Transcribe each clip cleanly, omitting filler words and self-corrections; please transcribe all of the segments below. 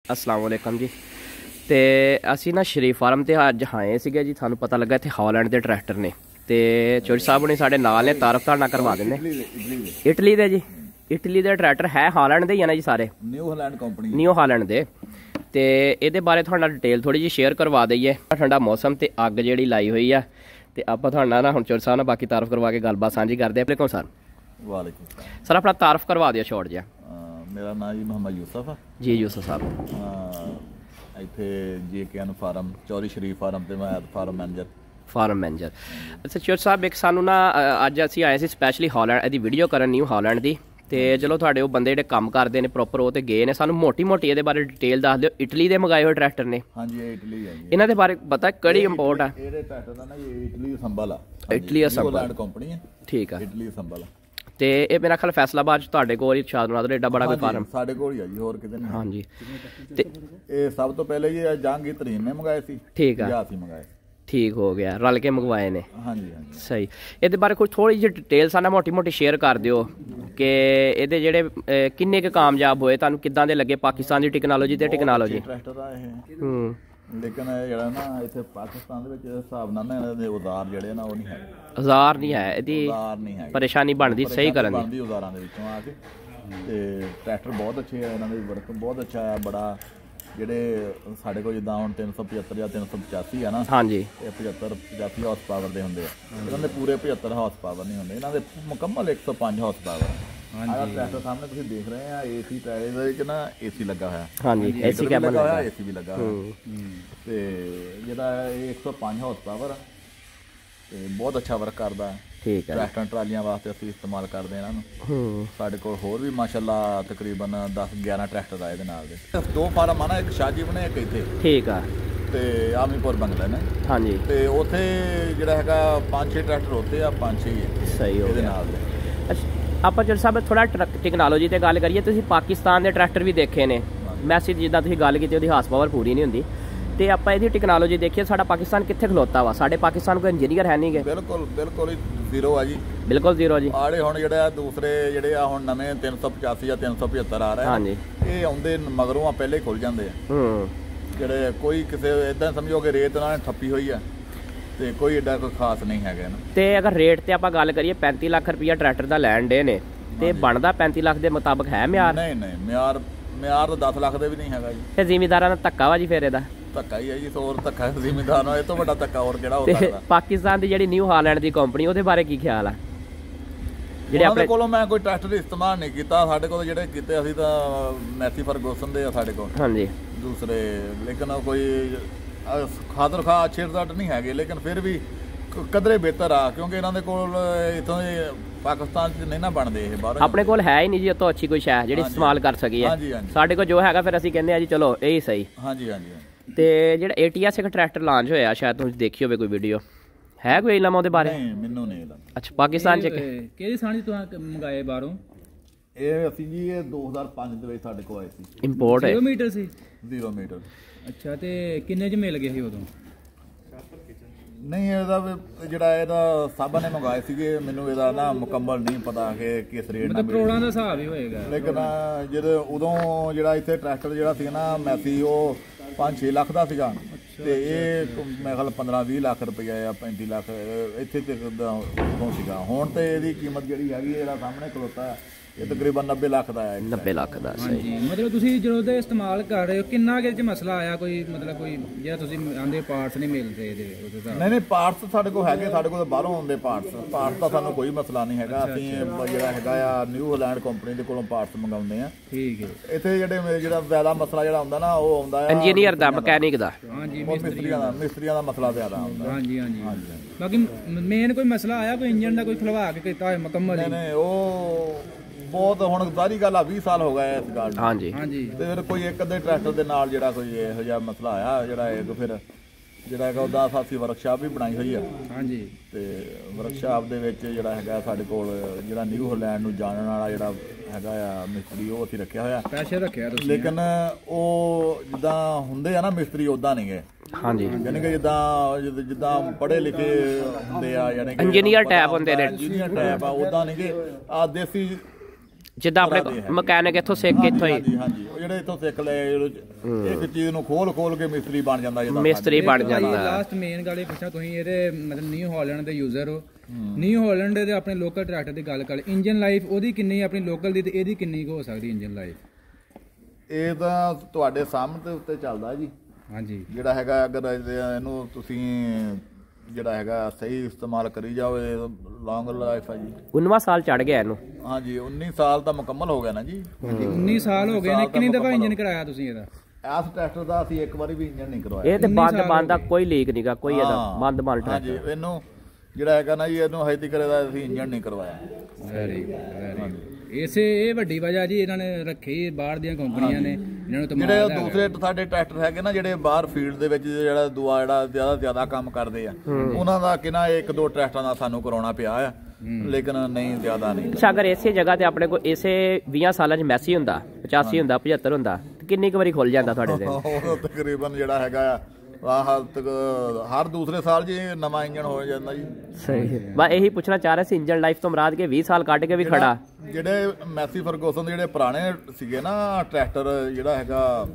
अस्सलाम वालेकुम जी। तो असी ना शरीफ फार्म ते अज आए सीगे जी। सानू पता लगा इत्थे हॉलैंड के ट्रैक्टर ने तो चौधरी साहब ने साढ़े नाल ने तारफ ताड़ करवा देने। इटली दे जी, इटली दे ट्रैक्टर है हॉलैंड दे ही है ना जी सारे, न्यू हॉलैंड दे। तो ये बारे थोड़ा डिटेल थोड़ी जी शेयर करवा दईए। ठंडा मौसम तो अग जी लाई हुई है तो आप थोड़ा हम चौधरी साहब ने बाकी तारफ करवा के गलबात सांझी करते हैं। सर वालेकुम सर अपना तारफ करवा दिया शॉर्ट जी। मेरा नाम जी मोहम्मद यूसुफ है जी। यूसुफ साहब इत्थे JKN फार्म चौधरी शरीफ फार्म ते मैं फार्म मैनेजर। अच्छा चौधरी साहब एक सानू ना अज असी आए सी स्पैशली हॉलैंड दी वीडियो करन न्यू हॉलैंड दी। ते चलो थोड़े बंदे जिहड़े काम करते हैं प्रॉपर वो तो गए ने। सानू मोटी मोटी ये बारे डिटेल दस दिओ। इटली दे मंगाए हुए ट्रैक्टर ने? हाँ जी इटली है। इन्हां दे बारे पता कड़ी इंपोर्ट है? ये ट्रैक्टर दा ना ये इटली संभल आ। इटली संभल कंपनी है। ठीक है। इटली संभल तो ये मेरा ख्याल फैसलाबाद तुहाडे कोल ही शादनाद एडा बड़ा कोई फार्म साडे कोल ही है जी, होर किते नहीं। हाँ जी। ये सब तो पहले ये जहांगीर तरीन ने मंगाए सी। ठीक है, मंगाए ठीक हो गया, रल के मंगवाए ने। हाँ जी हाँ जी। सही। ये बारे कुछ थोड़ी जी डिटेल साना मोटी मोटी शेयर कर दिओ कि ये जेडे किन्ने के कामयाब होए, तुहानू किदां दे लगे पाकिस्तान की टेक्नोलॉजी ते टेक्नोलॉजी? ट्रैक्टर आए लेकिन जेड़ा ना इत्थे पाकिस्तान दे विच हिसाब नाल ना इन्हां दे औजार जेड़े ना वो नहीं है। औजार नहीं है, इहदी परेशानी बनदी सही करन दी औजारां दे विचों आ के। ते ट्रैक्टर बहुत अच्छे है, इन्हां दे वर्क बहुत अच्छा है। बड़ा जेडे साडे कोल जिद्दां हुण 375 या 385 है ना। हाँ जी। 75 हॉर्स पावर दे हुंदे आ। इन्हां दे पूरे 75 हॉर्स पावर नहीं हुंदे, इन्हां दे मुकम्मल 105 हॉर्स पावर। ट्रैक्टर सामने तुसीं देख रहे हैं AC टायर दे विच ना AC लगा होया। हाँ जी AC कैबिन लगा होया, AC भी लगा होया। ते जेड़ा 105 हॉर्स पावर ते बहुत अच्छा वर्क करदा है। ठीक है। ट्रैक्टर ट्रालियां वास्ते असीं इस्तेमाल करदे इन्हां नूं। साडे कोल होर भी माशाअल्लाह तकरीबन 10-11 ट्रैक्टर आए दे नाल दे। दो फार्म आ ना, एक शाहजी बने एक इत्थे। ठीक है। ते आमीपुर बंगला ने। हाँ जी। ते उत्थे जेड़ा हैगा 5-6 ट्रैक्टर होते आ, 5-6 सही हो गए नाल दे। ਆਪਾਂ ਚੌਧਰੀ ਸਾਹਿਬ ਥੋੜਾ ਟੈਕਨੋਲੋਜੀ ਤੇ ਗੱਲ ਕਰੀਏ। ਤੁਸੀਂ ਪਾਕਿਸਤਾਨ ਦੇ ਟਰੈਕਟਰ ਵੀ ਦੇਖੇ ਨੇ, ਮੈਸੇਜ ਜਿੱਦਾਂ ਤੁਸੀਂ ਗੱਲ ਕੀਤੀ ਉਹਦੀ ਹਾਰਸ ਪਾਵਰ ਪੂਰੀ ਨਹੀਂ ਹੁੰਦੀ। ਤੇ ਆਪਾਂ ਇਹਦੀ ਟੈਕਨੋਲੋਜੀ ਦੇਖੀਏ, ਸਾਡਾ ਪਾਕਿਸਤਾਨ ਕਿੱਥੇ ਖਲੋਤਾ ਵਾ? ਸਾਡੇ ਪਾਕਿਸਤਾਨ ਕੋਈ ਇੰਜੀਨੀਅਰ ਹੈ ਨਹੀਂਗੇ। ਬਿਲਕੁਲ ਜ਼ੀਰੋ ਆ ਜੀ, ਬਿਲਕੁਲ ਜ਼ੀਰੋ ਜੀ। ਆੜੇ ਹੁਣ ਜਿਹੜੇ ਦੂਸਰੇ ਜਿਹੜੇ ਆ ਹੁਣ ਨਵੇਂ 385 ਜਾਂ 375 ਆ ਰਹੇ। ਹਾਂਜੀ। ਇਹ ਆਉਂਦੇ ਮਗਰੋਂ ਆ, ਪਹਿਲੇ ਖੁੱਲ ਜਾਂਦੇ ਆ। ਜਿਹੜੇ ਕੋਈ ਕਿਸੇ ਇਦਾਂ ਸਮਝੋ ਕਿ ਰੇਤ ਨਾਲ ਠੱਪੀ ਹੋਈ ਆ ਤੇ ਕੋਈ ਏਡਾ ਕੋਈ ਖਾਸ ਨਹੀਂ ਹੈਗਾ ਨਾ। ਤੇ ਅਗਰ ਰੇਟ ਤੇ ਆਪਾਂ ਗੱਲ ਕਰੀਏ 35 ਲੱਖ ਰੁਪਇਆ ਟਰੈਕਟਰ ਦਾ ਲੈਣ ਦੇ ਨੇ ਤੇ ਬਣਦਾ 35 ਲੱਖ ਦੇ ਮੁਤਾਬਕ ਹੈ ਮਿਆਰ? ਨਹੀਂ ਮਿਆਰ ਤਾਂ 10 ਲੱਖ ਦੇ ਵੀ ਨਹੀਂ ਹੈਗਾ ਜੀ। ਤੇ ਜ਼ਿਮੀਂਦਾਰਾਂ ਦਾ ਧੱਕਾ ਵਾ ਜੀ ਫਿਰ ਇਹਦਾ? ਧੱਕਾ ਹੀ ਹੈ ਜੀ, ਹੋਰ ਧੱਕਾ ਜ਼ਿਮੀਂਦਾਰ ਨਾਲ। ਇਹ ਤੋਂ ਵੱਡਾ ਧੱਕਾ ਹੋਰ ਕਿਹੜਾ ਹੋ ਸਕਦਾ? ਪਾਕਿਸਤਾਨ ਦੀ ਜਿਹੜੀ ਨਿਊ ਹਾਲੈਂਡ ਦੀ ਕੰਪਨੀ, ਉਹਦੇ ਬਾਰੇ ਕੀ ਖਿਆਲ ਆ? ਜਿਹੜੇ ਆਪਣੇ ਕੋਲੋਂ ਮੈਂ ਕੋਈ ਟਰੈਕਟਰ ਇਸਤੇਮਾਲ ਨਹੀਂ ਕੀਤਾ। ਸਾਡੇ ਕੋਲ ਜਿਹੜੇ ਕੀਤੇ ਅਸੀਂ ਤਾਂ ਮੈਥੀ ਫਰਗੂਸਨ ਦੇ ਆ ਸਾਡੇ ਕੋਲ। ਹਾਂਜੀ। ਦੂਸਰੇ ਲੇਕਿਨ ਕੋਈ ਖਾਦਰ ਖਾ ਅੱਛੇ ਰਿਜ਼ਲਟ ਨਹੀਂ ਹੈਗੇ, ਲੇਕਿਨ ਫਿਰ ਵੀ ਕਦਰੇ ਬਿਹਤਰ ਆ, ਕਿਉਂਕਿ ਇਹਨਾਂ ਦੇ ਕੋਲ ਇਥੋਂ ਦੇ ਪਾਕਿਸਤਾਨ 'ਚ ਨਹੀਂ ਨਾ ਬਣਦੇ ਇਹ ਬਾਹਰ। ਆਪਣੇ ਕੋਲ ਹੈ ਹੀ ਨਹੀਂ ਜੀ ਉਤੋਂ ਅੱਛੀ ਕੋਈ ਸ਼ੈ ਜਿਹੜੀ ਇਸਤੇਮਾਲ ਕਰ ਸਕੀਏ। ਸਾਡੇ ਕੋਲ ਜੋ ਹੈਗਾ ਫਿਰ ਅਸੀਂ ਕਹਿੰਦੇ ਆ ਜੀ ਚਲੋ ਇਹ ਹੀ ਸਹੀ। ਹਾਂਜੀ ਹਾਂਜੀ। ਤੇ ਜਿਹੜਾ ATS ਇੱਕ ਟਰੈਕਟਰ ਲਾਂਚ ਹੋਇਆ, ਸ਼ਾਇਦ ਤੁਸੀਂ ਦੇਖੀ ਹੋਵੇ ਕੋਈ ਵੀਡੀਓ, ਹੈ ਕੋਈ ਇਲਮ ਉਹਦੇ ਬਾਰੇ? ਨਹੀਂ ਮੈਨੂੰ ਨਹੀਂ ਇਲਮ। ਅੱਛਾ ਪਾਕਿਸਤਾਨ 'ਚ ਕਿਹੜੀ ਸਾਂਝੀ ਤੁਸੀਂ ਮੰਗਾਏ ਬਾਹਰੋਂ? ਇਹ ਅਸੀਂ ਜੀ ਇਹ 2005 ਦੇ ਵਿੱਚ ਸਾਡੇ ਕੋਲ ਆਏ ਸੀ। ਇੰਪੋਰਟ ਹੈ? 0 ਮੀਟਰ ਸੀ। 0 ਮੀਟਰ। ਅੱਛਾ ਤੇ ਕਿੰਨੇ 'ਚ ਮਿਲ ਗਏ ਸੀ ਉਦੋਂ? ਨਹੀਂ ਇਹਦਾ ਜਿਹੜਾ ਇਹਦਾ ਸਾਬਾ ਨੇ ਮੰਗਾਏ ਸੀਗੇ, ਮੈਨੂੰ ਇਹਦਾ ਨਾ ਮੁਕੰਮਲ ਨਹੀਂ ਪਤਾ ਕਿ ਕਿਸ ਰੇਟ ਨਾਲ। ਕਰੋੜਾਂ ਦਾ ਹਿਸਾਬ ਹੀ ਹੋਏਗਾ। ਲੇਕਿਨ ਜਦੋਂ ਉਦੋਂ ਜਿਹੜਾ ਇੱਥੇ ਟਰੈਕਟਰ ਜਿਹੜਾ ਸੀ ਨਾ ਮੈਸੀ, ਉਹ 5-6 ਲੱਖ ਦਾ ਸੀਗਾ ਤੇ ਇਹ ਮੇਰੇ ਖਿਆਲ 15-20 ਲੱਖ ਰੁਪਇਆ ਜਾਂ 35 ਲੱਖ ਇੱਥੇ ਤੱਕ ਉਦੋਂ ਸੀਗਾ। ਹੁਣ ਤੇ ਇਹਦੀ ਕੀਮਤ ਜਿਹੜੀ ਹੈਗੀ ਜਿਹੜਾ ਸਾਹਮਣੇ ਖਲੋਤਾ ਇਹ ਤਕਰੀਬਨ 90 ਲੱਖ ਦਾ ਹੈ। 90 ਲੱਖ ਦਾ ਸਹੀ। ਮਤਲਬ ਤੁਸੀਂ ਜਦੋਂ ਦੇ ਇਸਤੇਮਾਲ ਕਰ ਰਹੇ ਹੋ ਕਿੰਨਾ ਕਿ ਮਸਲਾ ਆਇਆ ਕੋਈ? ਮਤਲਬ ਕੋਈ ਜਿਹੜਾ ਤੁਸੀਂ ਆਂਦੇ ਪਾਰਟਸ ਨਹੀਂ ਮਿਲਦੇ ਇਹਦੇ? ਨਹੀਂ ਪਾਰਟਸ ਸਾਡੇ ਕੋਲ ਹੈਗੇ, ਸਾਡੇ ਕੋਲ ਬਾਹਰੋਂ ਆਉਂਦੇ ਪਾਰਟਸ ਦਾ ਸਾਨੂੰ ਕੋਈ ਮਸਲਾ ਨਹੀਂ ਹੈਗਾ। ਅਸੀਂ ਜਿਹੜਾ ਹੈਗਾ ਆ ਨਿਊ ਹਾਲੈਂਡ ਕੰਪਨੀ ਦੇ ਕੋਲੋਂ ਪਾਰਟਸ ਮੰਗਾਉਂਦੇ ਆ। ਠੀਕ ਹੈ। ਇੱਥੇ ਜਿਹੜਾ ਜ਼ਿਆਦਾ ਮਸਲਾ ਜਿਹੜਾ ਹੁੰਦਾ ਨਾ ਉਹ ਆਉਂਦਾ ਹੈ ਇੰਜੀਨੀਅਰ ਦਾ, ਮਕੈਨਿਕ ਦਾ। ਹਾਂਜੀ ਮਿਸਤਰੀਆਂ ਦਾ ਮਸਲਾ ਜ਼ਿਆਦਾ ਆਉਂਦਾ। ਹਾਂਜੀ ਹਾਂਜੀ। ਬਾਕੀ ਮੇਨ ਕੋਈ ਮਸਲਾ ਆਇਆ ਕੋਈ ਇੰਜਨ ਦਾ ਕੋਈ ਖਲਵਾ ਕੇ ਕੀਤਾ ਹੋਏ ਮੁਕੰਮਲ? ਨਹੀਂ ਉਹ ਬਹੁਤ ਹੁਣ ਸਾਰੀ ਗੱਲ ਆ 20 ਸਾਲ ਹੋ ਗਏ ਇਸ ਗੱਲ ਨੂੰ। ਹਾਂਜੀ ਹਾਂਜੀ। ਤੇ ਫਿਰ ਕੋਈ ਇੱਕ ਅੱਧੇ ਟਰੈਕਟਰ ਦੇ ਨਾਲ ਜਿਹੜਾ ਕੋਈ ਇਹੋ ਜਿਹਾ ਮਸਲਾ ਆਇਆ ਜਿਹੜਾ ਇੱਕ ਫਿਰ ਜਿਹੜਾ ਹੈਗਾ ਉਹਦਾ ਸਾਸੀ ਵਰਕਸ਼ਾਪ ਵੀ ਬਣਾਈ ਹੋਈ ਆ। ਹਾਂਜੀ। ਤੇ ਵਰਕਸ਼ਾਪ ਦੇ ਵਿੱਚ ਜਿਹੜਾ ਹੈਗਾ ਸਾਡੇ ਕੋਲ ਜਿਹੜਾ ਨਿਊ ਹਾਲੈਂਡ ਨੂੰ ਜਾਣਨ ਵਾਲਾ ਜਿਹੜਾ ਹੈਗਾ ਆ ਮਿਸਤਰੀ, ਉਹ ਅਸੀਂ ਰੱਖਿਆ ਹੋਇਆ। ਪੈਸੇ ਰੱਖਿਆ ਤੁਸੀਂ? ਲੇਕਿਨ ਉਹ ਜਿੱਦਾਂ ਹੁੰਦੇ ਆ ਨਾ ਮਿਸਤਰੀ ਉੱਦਾਂ ਨਹੀਂ ਗਏ। ਹਾਂਜੀ। ਯਾਨੀ ਕਿ ਜਿੱਦਾਂ ਪੜ੍ਹੇ ਲਿਖੇ ਹੁੰਦੇ ਆ, ਯਾਨੀ ਕਿ ਇੰਜੀਨੀਅਰ ਟਾਈਪ ਹੁੰਦੇ ਨੇ। ਇੰਜੀਨੀਅਰ ਟਾਈਪ ਆ, ਉੱਦਾਂ ਨਹੀਂ ਗਏ। ਆ ਦੇਸੀ ਜਿੱਦਾਂ ਆਪਣੇ ਮਕੈਨਿਕ ਇੱਥੋਂ ਸਿੱਖ ਕੇ ਇੱਥੋਂ ਹੀ ਹਾਂਜੀ ਉਹ ਜਿਹੜੇ ਇੱਥੋਂ ਸਿੱਖ ਲਏ ਇੱਕ ਚੀਜ਼ ਨੂੰ ਖੋਲ ਕੇ ਮਿਸਤਰੀ ਬਣ ਜਾਂਦਾ ਜਿੱਦਾਂ ਮਿਸਤਰੀ ਬਣ ਜਾਂਦਾ। ਲਾਸਟ ਮੇਨ ਗੱਲ ਇਹ ਪੁੱਛਾਂ, ਤੁਸੀਂ ਇਹਦੇ ਮਤਲਬ ਨਿਊ ਹਾਲੈਂਡ ਦੇ ਯੂਜ਼ਰ ਹੋ, ਨਿਊ ਹਾਲੈਂਡ ਦੇ ਆਪਣੇ ਲੋਕਲ ਟਰੈਕਟਰ ਦੀ ਗੱਲ ਕਰ, ਇੰਜਨ ਲਾਈਫ ਉਹਦੀ ਕਿੰਨੀ ਆਪਣੀ ਲੋਕਲ ਦੀ ਤੇ ਇਹਦੀ ਕਿੰਨੀ ਕੁ ਹੋ ਸਕਦੀ ਇੰਜਨ ਲਾਈਫ? ਇਹ ਤਾਂ ਤੁਹਾਡੇ ਸਾਹਮਣੇ ਦੇ ਉੱਤੇ ਚੱਲਦਾ ਜੀ। ਹਾਂਜੀ ਜਿਹੜਾ ਹੈਗਾ ਅਗਰ ਇਹਨੂੰ ਤੁਸੀਂ ਜਿਹੜਾ ਹੈਗਾ ਸਹੀ ਇਸਤੇਮਾਲ ਕਰੀ ਜਾਓਗੇ ਲੌਂਗ ਲਾਈਫ ਹੈ ਜੀ। 19ਵਾਂ ਸਾਲ ਚੜ ਗਿਆ ਇਹਨੂੰ। ਹਾਂਜੀ 19 ਸਾਲ ਤਾਂ ਮੁਕੰਮਲ ਹੋ ਗਿਆ ਨਾ ਜੀ। 19 ਸਾਲ ਹੋ ਗਏ ਨੇ। ਕਿੰਨੀ ਦਫਾ ਇੰਜਨ ਕਰਾਇਆ ਤੁਸੀਂ ਇਹਦਾ? ਇਸ ਟਰੈਕਟਰ ਦਾ ਅਸੀਂ ਇੱਕ ਵਾਰੀ ਵੀ ਇੰਜਨ ਨਹੀਂ ਕਰਵਾਇਆ। ਇਹ ਤੇ ਬੰਦ ਦਾ ਕੋਈ ਲੀਕ ਨਹੀਂਗਾ, ਕੋਈ ਇਹਦਾ ਬੰਦ ਟਰੈਕਟਰ। ਹਾਂਜੀ ਇਹਨੂੰ ਜਿਹੜਾ ਹੈਗਾ ਨਾ ਜੀ ਇਹਨੂੰ ਹਜੇ ਤੱਕ ਇਹਦਾ ਅਸੀਂ ਇੰਜਨ ਨਹੀਂ ਕਰਵਾਇਆ। Very good. ਇਸੇ ਇਹ ਵੱਡੀ ਵਜ੍ਹਾ ਜੀ ਇਹਨਾਂ ਨੇ ਰੱਖੀ ਬਾਹਰ ਦੀਆਂ ਕੰਪਨੀਆਂ ਨੇ ਇਹਨਾਂ ਨੂੰ। ਜਿਹੜੇ ਦੂਸਰੇ ਸਾਡੇ ਟਰੈਕਟਰ ਹੈਗੇ ਨਾ ਜਿਹੜੇ ਬਾਹਰ ਫੀਲਡ ਦੇ ਵਿੱਚ ਜਿਹੜਾ ਜ਼ਿਆਦਾ ਕੰਮ ਕਰਦੇ ਆ, ਉਹਨਾਂ ਦਾ ਕਿਨਾ 1-2 ਟਰੈਕਟਰਾਂ ਦਾ ਸਾਨੂੰ ਕਰਾਉਣਾ ਪਿਆ ਆ, ਲੇਕਿਨ ਨਹੀਂ ਜ਼ਿਆਦਾ ਨਹੀਂ। ਅੱਛਾ ਅਗਰ ਇਸੇ ਜਗ੍ਹਾ ਤੇ ਆਪਣੇ ਕੋਲ ਇਸੇ 20 ਸਾਲਾਂ 'ਚ ਮੈਸੀ ਹੁੰਦਾ, 85 ਹੁੰਦਾ, 75 ਹੁੰਦਾ, ਕਿੰਨੀ ਕੁ ਵਾਰੀ ਖੁੱਲ ਜਾਂਦਾ ਤੁਹਾਡੇ ਦੇ? ਉਹ ਤਕਰੀਬਨ ਜਿਹੜਾ ਹੈਗਾ ਆ ਹਰ ਦੂਸਰੇ ਸਾਲ ਜੀ ਨਵਾਂ ਇੰਜਨ ਹੋ ਜਾਂਦਾ ਜੀ। ਸਹੀ। ਬਸ ਇਹੀ ਪੁੱਛਣਾ ਚਾਹ ਰਿਹਾ ਸੀ, ਇੰਜਨ ਲਾਈਫ ਤੋਂ ਮੁਰਾਦ ਕੇ 20 ਸਾਲ ਕੱਢ ਕੇ ਵੀ ਖੜਾ। ਜਿਹੜੇ ਮੈਸੀ ਫਰਗੂਸਨ ਦੇ ਜਿਹੜੇ ਪੁਰਾਣੇ ਸੀਗੇ ਨਾ ਟਰੈਕਟਰ, ਜਿਹੜਾ ਹੈਗਾ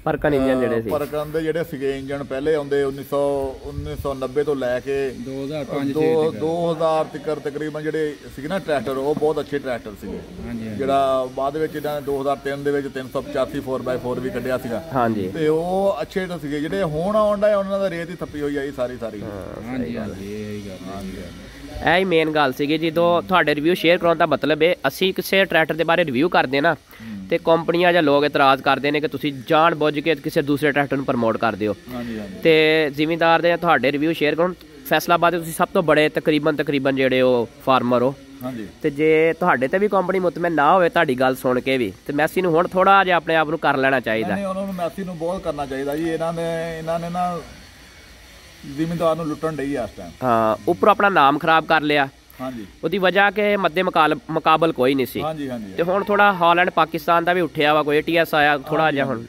ਪਰਕਨ ਇੰਜਨ ਜਿਹੜੇ ਸੀ, ਪਰਕਨ ਦੇ ਜਿਹੜੇ ਸੀਗੇ ਇੰਜਨ ਪਹਿਲੇ ਆਉਂਦੇ 1990 ਤੋਂ ਲੈ ਕੇ 2000 ਤੱਕ ਤਕਰੀਬਨ ਜਿਹੜੇ ਸੀਗੇ ਨਾ ਟਰੈਕਟਰ, ਉਹ ਬਹੁਤ ਅੱਛੇ ਟਰੈਕਟਰ ਸੀਗੇ। ਜਿਹੜਾ ਬਾਅਦ ਵਿੱਚ ਇਹਨਾਂ ਨੇ 2003 ਦੇ ਵਿੱਚ 385 4x4 ਵੀ ਕੱਢਿਆ ਸੀਗਾ। ਹਾਂਜੀ ਤੇ ਉਹ ਅੱਛੇ ਸੀਗੇ। ਜਿਹੜੇ ਹੁਣ ਆਉਂਦਾ ਉਹਨਾਂ ਦਾ ਰੇਤ ਹੀ ਥੱਪੀ ਹੋਈ ਆਈ ਸਾਰੀ। ਇਹ ਹੀ ਮੇਨ ਗੱਲ ਸੀਗੀ। ਜਦੋਂ ਤੁਹਾਡੇ ਰਿਵਿਊ ਸ਼ੇਅਰ ਕਰਾਉਣ ਦਾ ਮਤਲਬ ਹੈ ਅਸੀਂ ਕਿਸੇ ਟਰੈਕਟਰ ਦੇ ਬਾਰੇ ਰਿਵਿਊ ਕਰਦੇ ਨਾ ਤੇ ਕੰਪਨੀਆਂ ਜਾਂ ਲੋਕ ਇਤਰਾਜ਼ ਕਰਦੇ ਨੇ ਕਿ ਤੁਸੀਂ ਜਾਣ ਬੁੱਝ ਕੇ ਕਿਸੇ ਦੂਸਰੇ ਟਰੈਕਟਰ ਨੂੰ ਪ੍ਰਮੋਟ ਕਰਦੇ ਹੋ। ਤੇ ਜ਼ਿਮੀਂਦਾਰ ਦੇ ਤੁਹਾਡੇ ਰਿਵਿਊ ਸ਼ੇਅਰ ਕਰਨ ਫੈਸਲਾਬਾਦ ਦੇ ਤੁਸੀਂ ਸਭ ਤੋਂ ਬੜੇ ਤਕਰੀਬਨ ਜਿਹੜੇ ਉਹ ਫਾਰਮਰ ਹੋ। ਤੇ ਜੇ ਤੁਹਾਡੇ ਤੇ ਵੀ ਕੰਪਨੀ ਮੁਤਮਿਨ ਨਾ ਹੋਵੇ ਤੁਹਾਡੀ ਗੱਲ ਸੁਣ ਕੇ ਵੀ, ਤੇ ਮੈਸੀ ਨੂੰ ਹੁਣ ਥੋੜਾ ਜਿਹਾ ਆਪਣੇ ਆਪ ਨੂੰ ਕਰ ਲੈਣਾ ਚਾਹੀਦਾ। ਉਹਨਾਂ ਨੂੰ ਮੈਸੀ ਨੂੰ ਬਹੁਤ ਕਰਨਾ ਚਾਹੀਦਾ ਜੀ। ਇਹਨਾਂ ਨੇ ਨਾ ਜ਼ਿਮੀਂਦਾਰ ਨੂੰ ਲੁੱਟਣ ਡਈ ਆ ਇਸ ਟਾਈਮ। ਹਾਂ ਉੱਪਰ ਆਪਣਾ ਨਾਮ ਖਰਾਬ ਕਰ ਲਿਆ। ਹਾਂਜੀ ਉਹਦੀ ਵਜ੍ਹਾ ਕਿ ਮੱਦੇ ਮੁਕਾਬਲ ਕੋਈ ਨਹੀਂ ਸੀ। ਤੇ ਹੁਣ ਥੋੜਾ ਹਾਲੈਂਡ ਪਾਕਿਸਤਾਨ ਦਾ ਵੀ ਉੱਠਿਆ ਵਾ, ਕੋਈ ATS ਆਇਆ ਥੋੜਾ ਜਿਹਾ। ਹੁਣ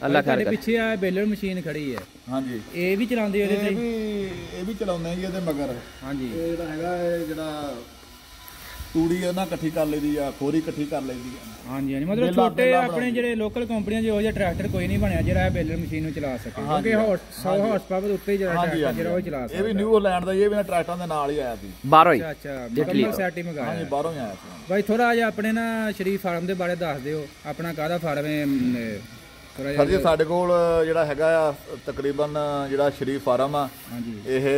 ਅੱਲਾ ਕਰ ਪਿੱਛੇ ਆ ਬੇਲਰ ਮਸ਼ੀਨ ਖੜੀ ਹੈ। ਹਾਂਜੀ ਇਹ ਵੀ ਚਲਾਉਂਦੇ ਉਹਦੇ ਤੇ? ਇਹ ਵੀ ਚਲਾਉਂਦੇ ਜੀ ਇਹਦੇ ਮਗਰ। ਹਾਂਜੀ ਇਹ ਜਿਹੜਾ ਹੈਗਾ ਜਿਹੜਾ ਤੂੜੀ ਇਹਨਾਂ ਇਕੱਠੀ ਕਰ ਲਈਦੀ ਆ, ਖੋਰੀ ਇਕੱਠੀ ਕਰ ਲਈਦੀ ਆ। ਹਾਂਜੀ ਮਤਲਬ ਛੋਟੇ ਆਪਣੇ ਜਿਹੜੇ ਲੋਕਲ ਕੰਪਨੀਆਂ 'ਚ ਇਹੋ ਜਿਹਾ ਟਰੈਕਟਰ ਕੋਈ ਨਹੀਂ ਬਣਿਆ ਜਿਹੜਾ ਬੇਲਰ ਮਸ਼ੀਨ ਨੂੰ ਚਲਾ ਸਕੇ, ਕਿਉਂਕਿ 100 ਹਾਰਸ ਪਾਵਰ ਦੇ ਉੱਤੇ ਜਿਹੜਾ ਉਹ ਚਲਾ ਸਕਦਾ। ਇਹ ਵੀ ਨਿਊ ਹਾਲੈਂਡ ਦਾ, ਇਹ ਵੀ ਟਰੈਕਟਰਾਂ ਦੇ ਨਾਲ ਹੀ ਆਇਆ ਸੀ ਬਾਹਰੋਂ ਹੀ। ਅੱਛਾ ਮੁਕੰਮਲ ਸੈਟ ਹੀ ਮੰਗਾਇਆ। ਹਾਂਜੀ ਬਾਹਰੋਂ ਹੀ ਆਇਆ ਸੀ। ਬਾਈ ਥੋੜਾ ਜਿਹਾ ਆਪਣੇ ਨਾ ਸ਼ਰੀਫ ਫਾਰਮ ਦੇ ਬਾਰੇ ਦੱਸ ਦਿਓ। ਆਪਣਾ ਕਾਹਦਾ ਫਾਰਮ ਹੈ? ਸਰ ਜੀ ਸਾਡੇ ਕੋਲ ਜਿਹੜਾ ਹੈਗਾ ਆ ਤਕਰੀਬਨ ਜਿਹੜਾ ਸ਼ਰੀਫ ਫਾਰਮ ਆ, ਇਹ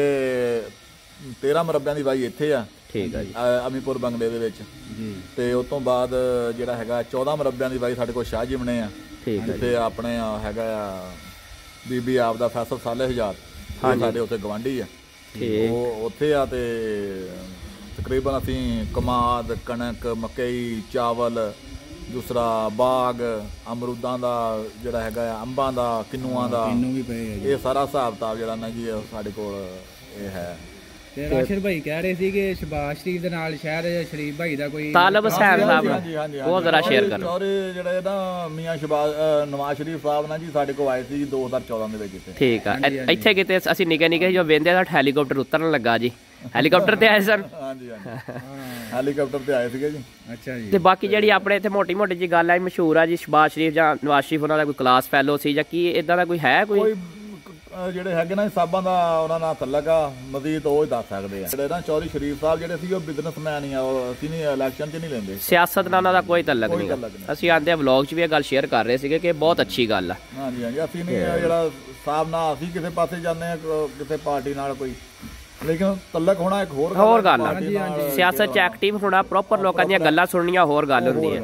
13 ਮਰਬਿਆਂ ਦੀ ਵਾਈ ਇੱਥੇ ਆ। ਠੀਕ ਹੈ ਜੀ। ਅਮੀਪੁਰ ਬੰਗਲੇ ਦੇ ਵਿੱਚ ਜੀ। ਤੇ ਉਸ ਤੋਂ ਬਾਅਦ ਜਿਹੜਾ ਹੈਗਾ 14 ਮਰਬਿਆਂ ਦੀ ਵਾਈ ਸਾਡੇ ਕੋਲ ਸ਼ਾਹ ਜਿਮਣੇ ਆ। ਠੀਕ ਹੈ। ਜਿੱਥੇ ਆਪਣੇ ਹੈਗਾ ਆ ਬੀਬੀ ਆਪ ਦਾ ਫੈਸਲ ਸਾਲੇ ਹਜ਼ਾਰ, ਸਾਡੇ ਉੱਥੇ ਗਵਾਂਢੀ ਆ, ਉਹ ਉੱਥੇ ਆ। ਤੇ ਤਕਰੀਬਨ ਅਸੀਂ ਕਮਾਦ, ਕਣਕ, ਮਕਈ, ਚਾਵਲ, ਦੂਸਰਾ ਬਾਗ, ਅਮਰੂਦਾਂ ਦਾ ਜਿਹੜਾ ਹੈਗਾ ਆ, ਅੰਬਾਂ ਦਾ, ਕਿੰਨੂਆਂ ਦਾ, ਇਹ ਸਾਰਾ ਹਿਸਾਬ ਕਿਤਾਬ ਜਿਹੜਾ ਨਾ ਜੀ ਸਾਡੇ ਕੋਲ ਇਹ ਹੈ। ਤੇ ਰਾਸ਼ਰ ਭਾਈ ਕਹਿ ਰਹੇ ਸੀ ਕਿ ਸ਼ਬਾਸ਼ ਸ਼ਰੀਫ ਦੇ ਨਾਲ ਸ਼ਾਇਦ ਸ਼ਰੀਫ ਭਾਈ ਦਾ ਕੋਈ ਤਾਲਬ ਸਾਹਿਬ ਉਹ ਜ਼ਰਾ ਸ਼ੇਅਰ ਕਰੋ। ਔਰ ਜਿਹੜੇ ਨਾ ਮੀਆਂ ਨਵਾਜ਼ ਸ਼ਰੀਫ ਸਾਹਿਬ ਨਾਲ ਜੀ ਸਾਡੇ ਕੋਲ ਆਏ ਸੀ 2014 ਦੇ ਵਿੱਚ। ਠੀਕ ਆ। ਇੱਥੇ ਕਿਤੇ ਅਸੀਂ ਨਿੱਕੇ ਜੋ ਵੇਂਦੇ ਦਾ ਹੈਲੀਕਾਪਟਰ ਉਤਰਨ ਲੱਗਾ ਜੀ। ਹੈਲੀਕਾਪਟਰ ਤੇ ਆਏ ਸਨ। ਹਾਂਜੀ ਹੈਲੀਕਾਪਟਰ ਤੇ ਆਏ ਸੀਗੇ ਜੀ। ਅੱਛਾ ਜੀ। ਤੇ ਬਾਕੀ ਜਿਹੜੀ ਆਪਣੇ ਇੱਥੇ ਮੋਟੀ ਜੀ ਗੱਲ ਹੈ ਮਸ਼ਹੂਰ ਆ ਜੀ, ਸ਼ਬਾਜ਼ ਸ਼ਰੀਫ ਜਾਂ ਨਵਾਜ਼ ਸ਼ਰੀਫ ਉਹਨਾਂ ਦਾ ਕੋਈ ਕਲਾਸ ਫੈਲੋ ਸੀ ਜਾਂ ਕੀ ਇਦਾਂ ਦਾ ਕੋਈ ਹੈ? ਕੋਈ ਜਿਹੜੇ ਹੈਗੇ ਨਾ ਸਾਬਾਂ ਦਾ ਉਹਨਾਂ ਨਾਲ ਤਲਕ ਆ, ਮਜ਼ੀਦ ਉਹ ਹੀ ਦੱਸ ਸਕਦੇ ਆ। ਜਿਹੜੇ ਨਾ ਚੌਧਰੀ ਸ਼ਰੀਫ ਸਾਹਿਬ ਜਿਹੜੇ ਸੀ ਉਹ ਬਿਜ਼ਨਸਮੈਨ ਹੀ ਆ, ਉਹ ਅਸੀਂ ਨਹੀਂ ਇਲੈਕਸ਼ਨ 'ਚ ਨਹੀਂ ਲੈਂਦੇ। ਸਿਆਸਤ ਨਾਲ ਉਹਨਾਂ ਦਾ ਕੋਈ ਤਲਕ ਨਹੀਂ। ਅਸੀਂ ਆਂਦੇ ਵਲੌਗ 'ਚ ਵੀ ਇਹ ਗੱਲ ਸ਼ੇਅਰ ਕਰ ਰਹੇ ਸੀਗੇ ਕਿ ਬਹੁਤ ਅੱਛੀ ਗੱਲ ਆ। ਹਾਂਜੀ ਅਸੀਂ ਨਹੀਂ ਜਿਹੜਾ ਸਾਹਿਬ ਨਾਲ ਅਸੀਂ ਕਿਸੇ ਪਾਸੇ ਜਾਂਦੇ ਆ ਕਿਸੇ ਪਾਰਟੀ ਨਾਲ ਕੋਈ, ਲੇਕਿਨ ਤਲਕ ਹੋਣਾ ਇੱਕ ਹੋਰ ਗੱਲ ਆ। ਸਿਆਸਤ 'ਚ ਐਕਟਿਵ ਹੋਣਾ, ਪ੍ਰੋਪਰ ਲੋਕਾਂ ਦੀਆਂ ਗੱਲਾਂ ਸੁਣਨੀਆਂ ਹੋਰ ਗੱਲ ਹੁੰਦੀ ਹੈ।